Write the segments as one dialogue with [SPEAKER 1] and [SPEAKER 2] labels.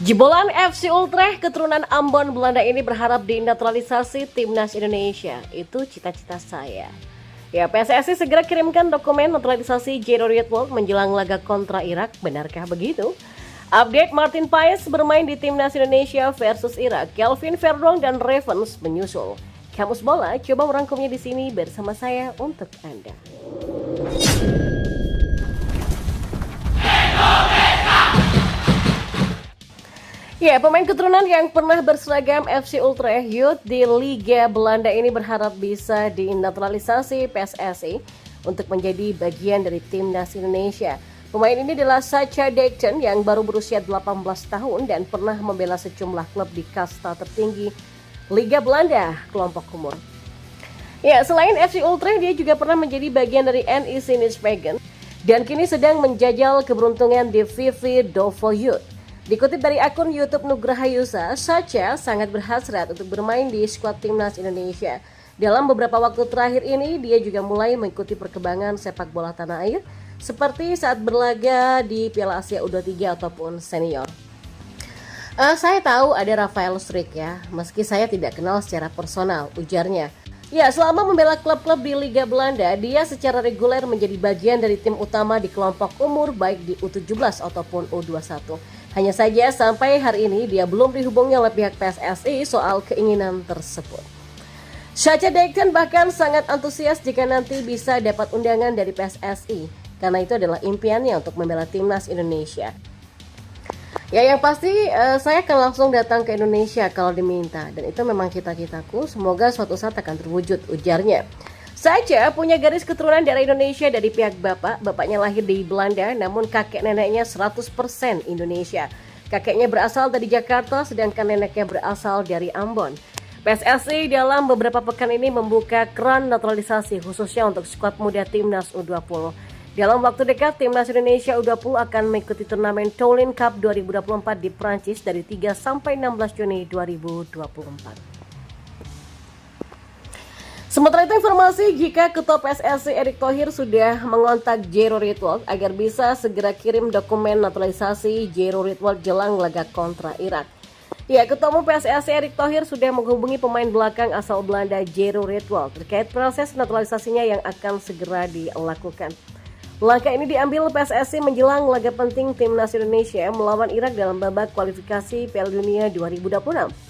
[SPEAKER 1] Jebolan FC Utrecht keturunan Ambon Belanda ini berharap dinaturalisasi timnas Indonesia. Itu cita-cita saya. Ya, PSSI segera kirimkan dokumen naturalisasi Jero Rietwold menjelang laga kontra Irak. Benarkah begitu? Update Martin Paes bermain di timnas Indonesia versus Irak. Kelvin Verdong dan Ravens menyusul. Kamus Bola coba merangkumnya di sini bersama saya untuk Anda. Ya, pemain keturunan yang pernah berseragam FC Utrecht Youth di Liga Belanda ini berharap bisa dinaturalisasi PSSI untuk menjadi bagian dari timnas Indonesia. Pemain ini adalah Sacha Dijksen yang baru berusia 18 tahun dan pernah membela sejumlah klub di kasta tertinggi Liga Belanda kelompok umur. Ya, selain FC Utrecht, dia juga pernah menjadi bagian dari NEC Nijmegen dan kini sedang menjajal keberuntungan di VV Dovo Youth. Dikutip dari akun YouTube Nugraha Yusa, Sacha sangat berhasrat untuk bermain di skuad timnas Indonesia. Dalam beberapa waktu terakhir ini, dia juga mulai mengikuti perkembangan sepak bola tanah air, seperti saat berlaga di Piala Asia U23 ataupun senior. Saya tahu ada Rafael Struijk ya, meski saya tidak kenal secara personal, ujarnya. Ya, selama membela klub-klub di Liga Belanda, dia secara reguler menjadi bagian dari tim utama di kelompok umur baik di U17 ataupun U21. Hanya saja sampai hari ini dia belum dihubungi oleh pihak PSSI soal keinginan tersebut. Sacha Dijksen bahkan sangat antusias jika nanti bisa dapat undangan dari PSSI, karena itu adalah impiannya untuk membela timnas Indonesia. Ya, yang pasti saya akan langsung datang ke Indonesia kalau diminta, dan itu memang cita-citaku, semoga suatu saat akan terwujud, ujarnya. Sacha punya garis keturunan darah Indonesia dari pihak bapaknya lahir di Belanda, namun kakek neneknya 100% Indonesia. Kakeknya berasal dari Jakarta, sedangkan neneknya berasal dari Ambon. PSSI dalam beberapa pekan ini membuka keran naturalisasi khususnya untuk skuad muda timnas U20. Dalam waktu dekat, timnas Indonesia U20 akan mengikuti turnamen Toulon Cup 2024 di Prancis dari 3 sampai 16 Juni 2024. Sementara itu informasi jika Ketua PSSI Erick Thohir sudah mengontak Jero Rietwold agar bisa segera kirim dokumen naturalisasi Jero Rietwold jelang laga kontra Irak. Ya, Ketua Umum PSSI Erick Thohir sudah menghubungi pemain belakang asal Belanda Jero Rietwold terkait proses naturalisasinya yang akan segera dilakukan. Langkah ini diambil PSSI menjelang laga penting timnas Indonesia melawan Irak dalam babak kualifikasi Piala Dunia 2026.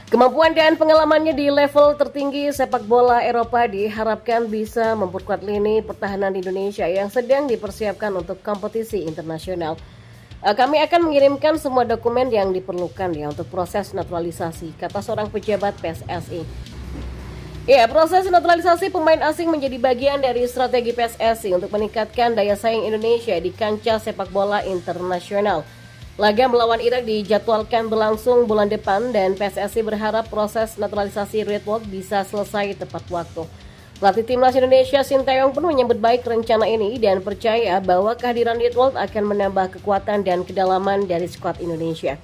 [SPEAKER 1] Kemampuan dan pengalamannya di level tertinggi sepak bola Eropa diharapkan bisa memperkuat lini pertahanan Indonesia yang sedang dipersiapkan untuk kompetisi internasional. Kami akan mengirimkan semua dokumen yang diperlukan ya untuk proses naturalisasi, kata seorang pejabat PSSI. Ya, proses naturalisasi pemain asing menjadi bagian dari strategi PSSI untuk meningkatkan daya saing Indonesia di kancah sepak bola internasional. Laga melawan Irak dijadwalkan berlangsung bulan depan dan PSSI berharap proses naturalisasi Rietwold bisa selesai tepat waktu. Pelatih timnas Indonesia Sinteyong pun menyambut baik rencana ini dan percaya bahwa kehadiran Rietwold akan menambah kekuatan dan kedalaman dari skuad Indonesia.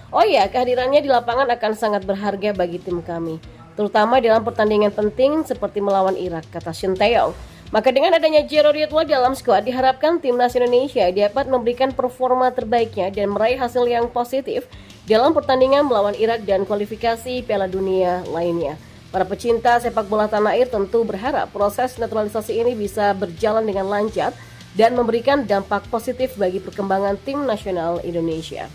[SPEAKER 1] Oh ya, kehadirannya di lapangan akan sangat berharga bagi tim kami, terutama dalam pertandingan penting seperti melawan Irak, kata Sinteyong. Maka dengan adanya Jero Rietwold dalam skuad diharapkan timnas Indonesia dapat memberikan performa terbaiknya dan meraih hasil yang positif dalam pertandingan melawan Irak dan kualifikasi Piala Dunia lainnya. Para pecinta sepak bola tanah air tentu berharap proses naturalisasi ini bisa berjalan dengan lancar dan memberikan dampak positif bagi perkembangan tim nasional Indonesia.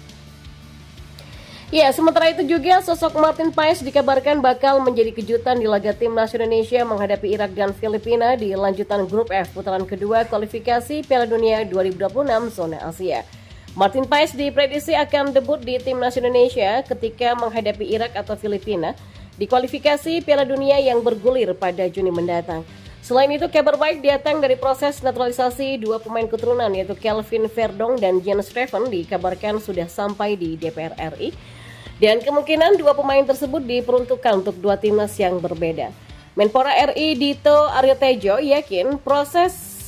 [SPEAKER 1] Ya, sementara itu juga sosok Martin Paes dikabarkan bakal menjadi kejutan di laga timnas Indonesia menghadapi Irak dan Filipina di lanjutan grup F putaran kedua kualifikasi Piala Dunia 2026 zona Asia. Martin Paes diprediksi akan debut di timnas Indonesia ketika menghadapi Irak atau Filipina di kualifikasi Piala Dunia yang bergulir pada Juni mendatang. Selain itu, kabar baik datang dari proses naturalisasi dua pemain keturunan yaitu Kelvin Verdong dan Jens Ravens dikabarkan sudah sampai di DPR RI. Dan kemungkinan dua pemain tersebut diperuntukkan untuk dua timnas yang berbeda. Menpora RI Dito Aryo Tejo yakin proses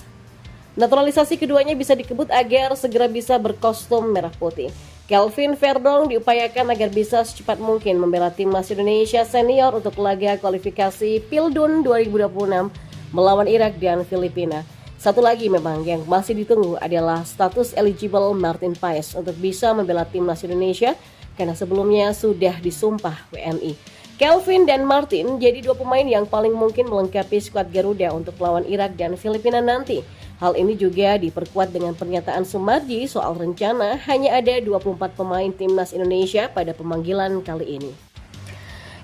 [SPEAKER 1] naturalisasi keduanya bisa dikebut agar segera bisa berkostum merah putih. Kelvin Verdong diupayakan agar bisa secepat mungkin membela timnas Indonesia senior untuk laga kualifikasi Pildun 2026 melawan Irak dan Filipina. Satu lagi memang yang masih ditunggu adalah status eligible Martin Paes untuk bisa membela timnas Indonesia karena sebelumnya sudah disumpah WNI. Kelvin dan Martin jadi dua pemain yang paling mungkin melengkapi skuad Garuda untuk lawan Irak dan Filipina nanti. Hal ini juga diperkuat dengan pernyataan Sumarji soal rencana hanya ada 24 pemain timnas Indonesia pada pemanggilan kali ini.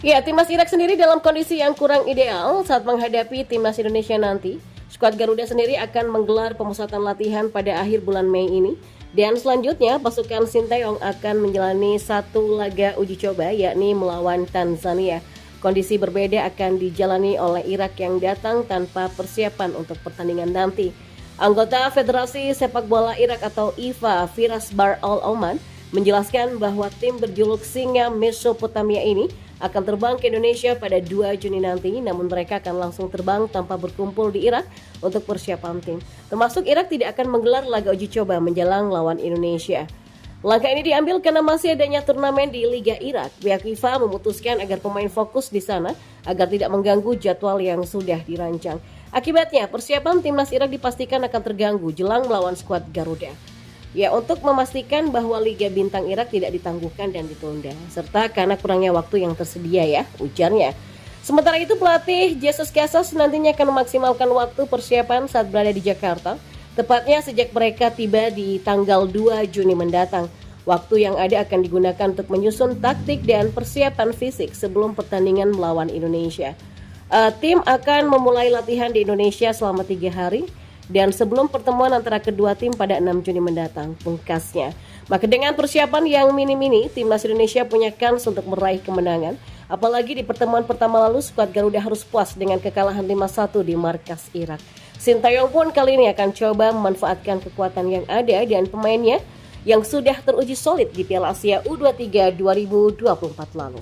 [SPEAKER 1] Ya, timnas Irak sendiri dalam kondisi yang kurang ideal saat menghadapi timnas Indonesia nanti. Skuad Garuda sendiri akan menggelar pemusatan latihan pada akhir bulan Mei ini. Dan selanjutnya pasukan Sinteyong akan menjalani satu laga uji coba yakni melawan Tanzania. Kondisi berbeda akan dijalani oleh Irak yang datang tanpa persiapan untuk pertandingan nanti. Anggota Federasi Sepak Bola Irak atau IFA, Firas Bar Al Oman, menjelaskan bahwa tim berjuluk Singa Mesopotamia ini akan terbang ke Indonesia pada 2 Juni nanti, namun mereka akan langsung terbang tanpa berkumpul di Irak untuk persiapan tim. Termasuk Irak tidak akan menggelar laga uji coba menjelang lawan Indonesia. Langkah ini diambil karena masih adanya turnamen di Liga Irak. Pihak FIFA memutuskan agar pemain fokus di sana agar tidak mengganggu jadwal yang sudah dirancang. Akibatnya, persiapan timnas Irak dipastikan akan terganggu jelang melawan skuad Garuda. Ya, untuk memastikan bahwa Liga Bintang Irak tidak ditangguhkan dan ditunda, serta karena kurangnya waktu yang tersedia ya, ujarnya. Sementara itu pelatih Jesus Casas nantinya akan memaksimalkan waktu persiapan saat berada di Jakarta, tepatnya sejak mereka tiba di tanggal 2 Juni mendatang. Waktu yang ada akan digunakan untuk menyusun taktik dan persiapan fisik sebelum pertandingan melawan Indonesia. Tim akan memulai latihan di Indonesia selama 3 hari. Dan sebelum pertemuan antara kedua tim pada 6 Juni mendatang, pungkasnya. Maka dengan persiapan yang minim ini, timnas Indonesia punya kans untuk meraih kemenangan. Apalagi di pertemuan pertama lalu, skuad Garuda harus puas dengan kekalahan 5-1 di markas Irak. Sinteyong pun kali ini akan coba memanfaatkan kekuatan yang ada dan pemainnya yang sudah teruji solid di Piala Asia U23 2024 lalu.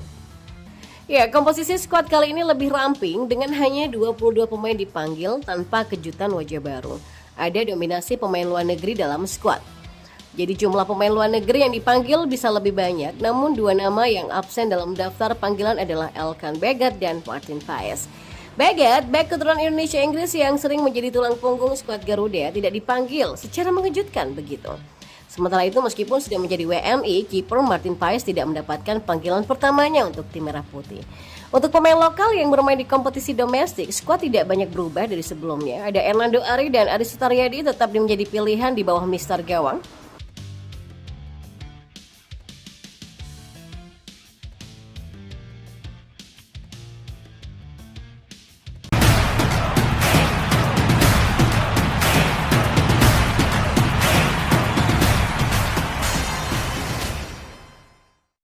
[SPEAKER 1] Ya, komposisi skuad kali ini lebih ramping dengan hanya 22 pemain dipanggil tanpa kejutan wajah baru. Ada dominasi pemain luar negeri dalam skuad. Jadi jumlah pemain luar negeri yang dipanggil bisa lebih banyak, namun dua nama yang absen dalam daftar panggilan adalah Elkan Bagat dan Martin Paes. Bagat, bek keturunan Indonesia Inggris yang sering menjadi tulang punggung skuad Garuda, tidak dipanggil secara mengejutkan begitu. Sementara itu meskipun sudah menjadi WNI, kiper Martin Paes tidak mendapatkan panggilan pertamanya untuk tim Merah Putih. Untuk pemain lokal yang bermain di kompetisi domestik, skuad tidak banyak berubah dari sebelumnya. Ada Hernando Ari dan Aris Sutaryadi tetap menjadi pilihan di bawah Mister Gawang.